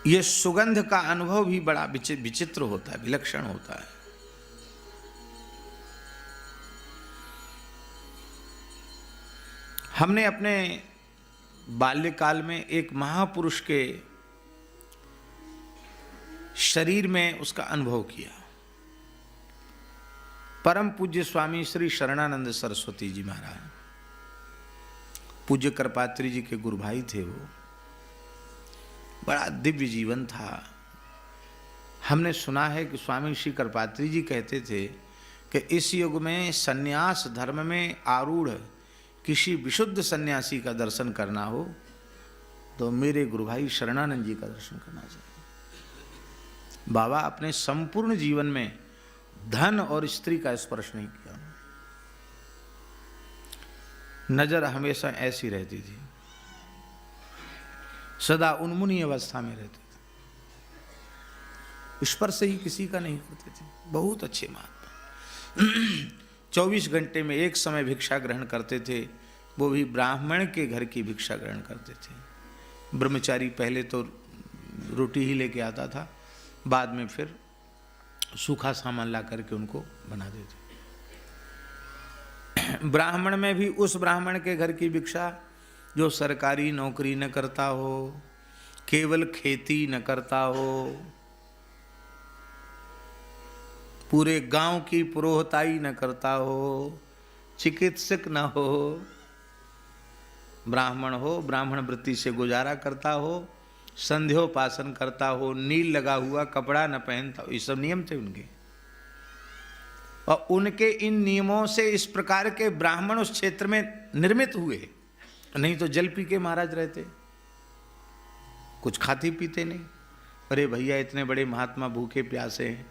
ये सुगंध का अनुभव भी बड़ा विचित्र होता है, विलक्षण होता है। हमने अपने बाल्यकाल में एक महापुरुष के शरीर में उसका अनुभव किया। परम पूज्य स्वामी श्री शरणानंद सरस्वती जी महाराज, पूज्य कृपात्री जी के गुरु भाई थे। वो बड़ा दिव्य जीवन था। हमने सुना है कि स्वामी श्री कृपात्री जी कहते थे कि इस युग में सन्यास धर्म में आरूढ़ किसी विशुद्ध सन्यासी का दर्शन करना हो तो मेरे गुरु भाई शरणानंद जी का दर्शन करना चाहिए। बाबा अपने संपूर्ण जीवन में धन और स्त्री का स्पर्श नहीं किया। नजर हमेशा ऐसी रहती थी, सदा उन्मुनी अवस्था में रहते थे, स्पर्श ही किसी का नहीं करते थे। बहुत अच्छे महात्मा 24 घंटे में एक समय भिक्षा ग्रहण करते थे, वो भी ब्राह्मण के घर की भिक्षा ग्रहण करते थे। ब्रह्मचारी पहले तो रोटी ही लेके आता था, बाद में फिर सूखा सामान ला करके उनको बना देते। ब्राह्मण में भी उस ब्राह्मण के घर की भिक्षा जो सरकारी नौकरी न करता हो, केवल खेती न करता हो, पूरे गांव की पुरोहिताई न करता हो, चिकित्सक न हो, ब्राह्मण हो, ब्राह्मण वृत्ति से गुजारा करता हो, संध्योपासन करता हो, नील लगा हुआ कपड़ा न पहनता हो, ये सब नियम थे उनके। और उनके इन नियमों से इस प्रकार के ब्राह्मण उस क्षेत्र में निर्मित हुए। नहीं तो जल पी के महाराज रहते, कुछ खाते पीते नहीं। अरे भैया इतने बड़े महात्मा भूखे प्यासे हैं,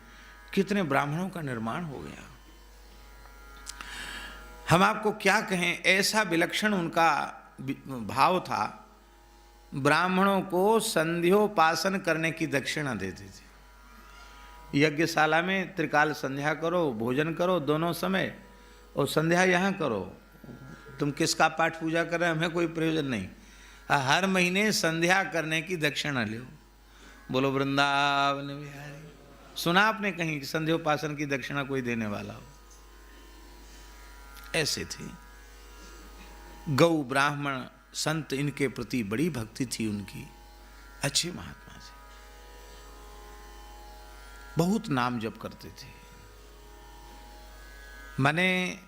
कितने ब्राह्मणों का निर्माण हो गया। हम आपको क्या कहें, ऐसा विलक्षण उनका भाव था। ब्राह्मणों को संध्योपासन करने की दक्षिणा देते थे। यज्ञशाला में त्रिकाल संध्या करो, भोजन करो दोनों समय, और संध्या यहाँ करो। तुम किसका पाठ पूजा कर रहे हैं, हमें कोई प्रयोजन नहीं। हर महीने संध्या करने की दक्षिणा लो। बोलो वृंदावन बिहारी। सुना आपने कहीं संध्योपासन की दक्षिणा कोई देने वाला हो? ऐसे थे। गौ ब्राह्मण संत इनके प्रति बड़ी भक्ति थी उनकी। अच्छे महात्मा थे, बहुत नाम जप करते थे। माने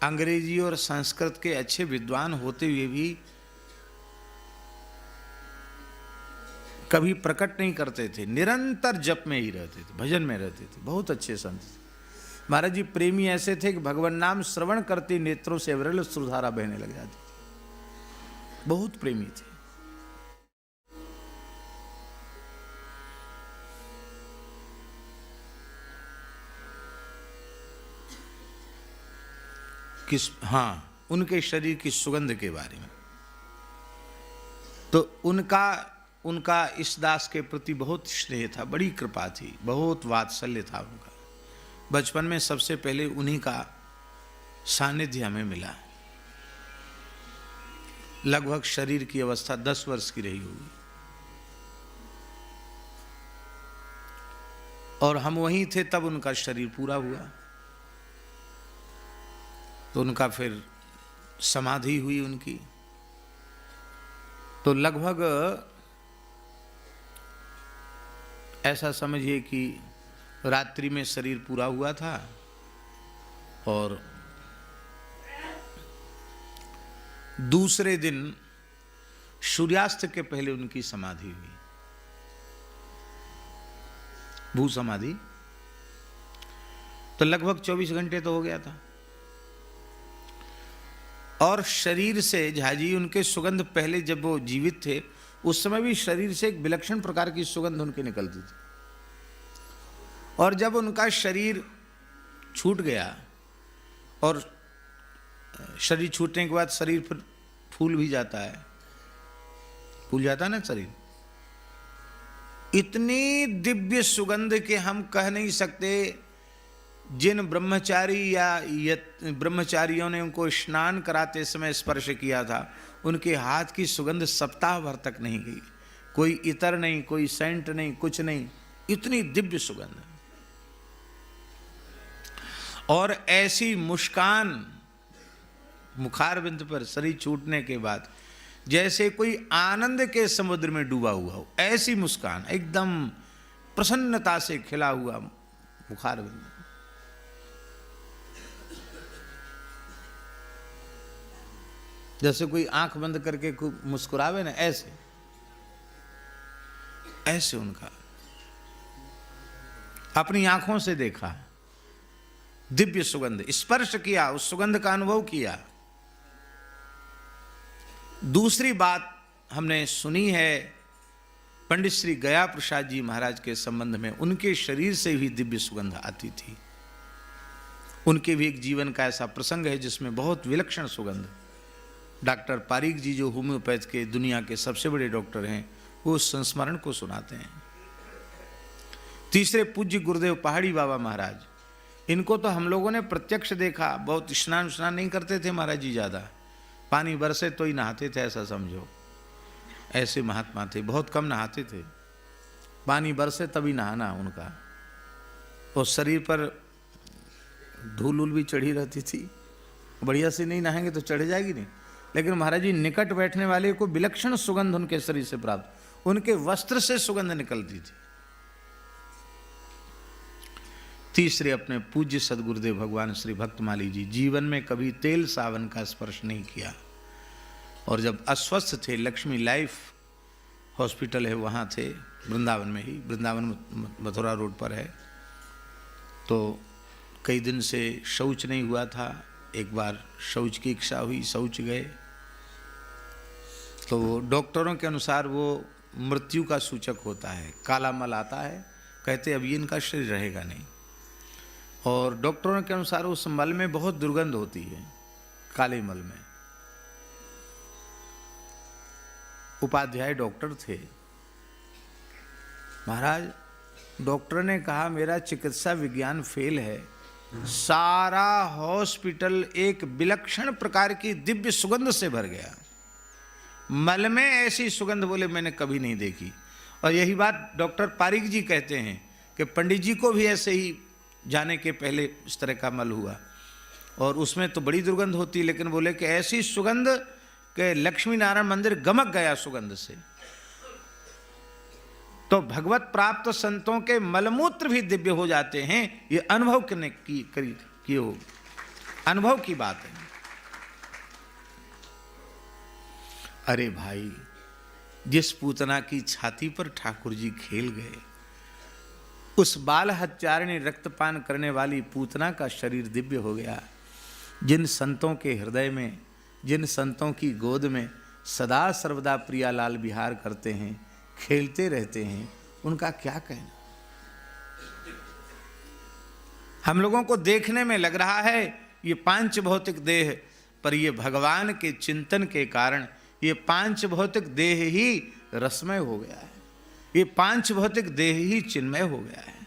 अंग्रेजी और संस्कृत के अच्छे विद्वान होते हुए भी कभी प्रकट नहीं करते थे, निरंतर जप में ही रहते थे, भजन में रहते थे। बहुत अच्छे संत थे महाराज जी। प्रेमी ऐसे थे कि भगवान नाम श्रवण करते नेत्रों से अविरल सुधारा बहने लग जाती थी। बहुत प्रेमी थे। उनके शरीर की सुगंध के बारे में तो उनका इस दास के प्रति बहुत स्नेह था, बड़ी कृपा थी, बहुत वात्सल्य था उनका। बचपन में सबसे पहले उन्हीं का सानिध्य हमें मिला। लगभग शरीर की अवस्था 10 वर्ष की रही होगी, और हम वहीं थे तब उनका शरीर पूरा हुआ। तो उनका फिर समाधि हुई उनकी। तो लगभग ऐसा समझिए कि रात्रि में शरीर पूरा हुआ था और दूसरे दिन सूर्यास्त के पहले उनकी समाधि हुई, भू समाधि। तो लगभग 24 घंटे तो हो गया था। और शरीर से झाजी उनके सुगंध, पहले जब वो जीवित थे उस समय भी शरीर से एक विलक्षण प्रकार की सुगंध उनके निकलती थी। और जब उनका शरीर छूट गया, और शरीर छूटने के बाद शरीर फिर फूल भी जाता है, फूल जाता है ना शरीर, इतनी दिव्य सुगंध के हम कह नहीं सकते। जिन ब्रह्मचारी या ब्रह्मचारियों ने उनको स्नान कराते समय स्पर्श किया था, उनके हाथ की सुगंध सप्ताह भर तक नहीं गई। कोई इतर नहीं, कोई सेंट नहीं, कुछ नहीं, इतनी दिव्य सुगंध। और ऐसी मुस्कान मुखारबिंद पर शरीर छूटने के बाद जैसे कोई आनंद के समुद्र में डूबा हुआ हो, ऐसी मुस्कान, एकदम प्रसन्नता से खिला हुआ मुखारबिंद। जैसे कोई आंख बंद करके मुस्कुरावे ना, ऐसे ऐसे उनका, अपनी आंखों से देखा, दिव्य सुगंध, स्पर्श किया, उस सुगंध का अनुभव किया। दूसरी बात हमने सुनी है पंडित श्री गया प्रसाद जी महाराज के संबंध में, उनके शरीर से भी दिव्य सुगंध आती थी। उनके भी एक जीवन का ऐसा प्रसंग है जिसमें बहुत विलक्षण सुगंध। डॉक्टर पारीक जी जो होम्योपैथ के दुनिया के सबसे बड़े डॉक्टर हैं, वो उस संस्मरण को सुनाते हैं। तीसरे पूज्य गुरुदेव पहाड़ी बाबा महाराज, इनको तो हम लोगों ने प्रत्यक्ष देखा। बहुत स्नान नहीं करते थे महाराज जी, ज़्यादा पानी बरसे तो ही नहाते थे, ऐसा समझो। ऐसे महात्मा थे, बहुत कम नहाते थे, पानी बरसे तभी नहाना उनका। और शरीर पर धूल उल भी चढ़ी रहती थी, बढ़िया से नहीं नहाएंगे तो चढ़ जाएगी नहीं। लेकिन महाराज जी निकट बैठने वाले को विलक्षण सुगंध उनके शरीर से प्राप्त, उनके वस्त्र से सुगंध निकलती थी। तीसरे अपने पूज्य सदगुरुदेव भगवान श्री भक्तमाली जी, जीवन में कभी तेल सावन का स्पर्श नहीं किया। और जब अस्वस्थ थे, लक्ष्मी लाइफ हॉस्पिटल है वहाँ थे, वृंदावन में ही, वृंदावन मथुरा रोड पर है। तो कई दिन से शौच नहीं हुआ था। एक बार शौच की इच्छा हुई, शौच गए तो डॉक्टरों के अनुसार वो मृत्यु का सूचक होता है, काला मल आता है, कहते अब ये इनका शरीर रहेगा नहीं। और डॉक्टरों के अनुसार उस मल में बहुत दुर्गंध होती है, काले मल में। उपाध्याय डॉक्टर थे महाराज, डॉक्टर ने कहा मेरा चिकित्सा विज्ञान फेल है। सारा हॉस्पिटल एक विलक्षण प्रकार की दिव्य सुगंध से भर गया। मल में ऐसी सुगंध बोले मैंने कभी नहीं देखी। और यही बात डॉक्टर पारीक जी कहते हैं कि पंडित जी को भी ऐसे ही जाने के पहले इस तरह का मल हुआ और उसमें तो बड़ी दुर्गंध होती, लेकिन बोले कि ऐसी सुगंध कि लक्ष्मी नारायण मंदिर गमक गया सुगंध से। तो भगवत प्राप्त संतों के मलमूत्र भी दिव्य हो जाते हैं। ये अनुभव करने की हो, अनुभव की बात है। अरे भाई, जिस पूतना की छाती पर ठाकुर जी खेल गए, उस बाल हत्यारिणी रक्तपान करने वाली पूतना का शरीर दिव्य हो गया। जिन संतों के हृदय में, जिन संतों की गोद में सदा सर्वदा प्रियालाल विहार करते हैं, खेलते रहते हैं, उनका क्या कहना। हम लोगों को देखने में लग रहा है ये पांच भौतिक देह, पर ये भगवान के चिंतन के कारण ये पांच भौतिक देह ही रसमय हो गया है, ये पांच भौतिक देह ही चिन्मय हो गया है।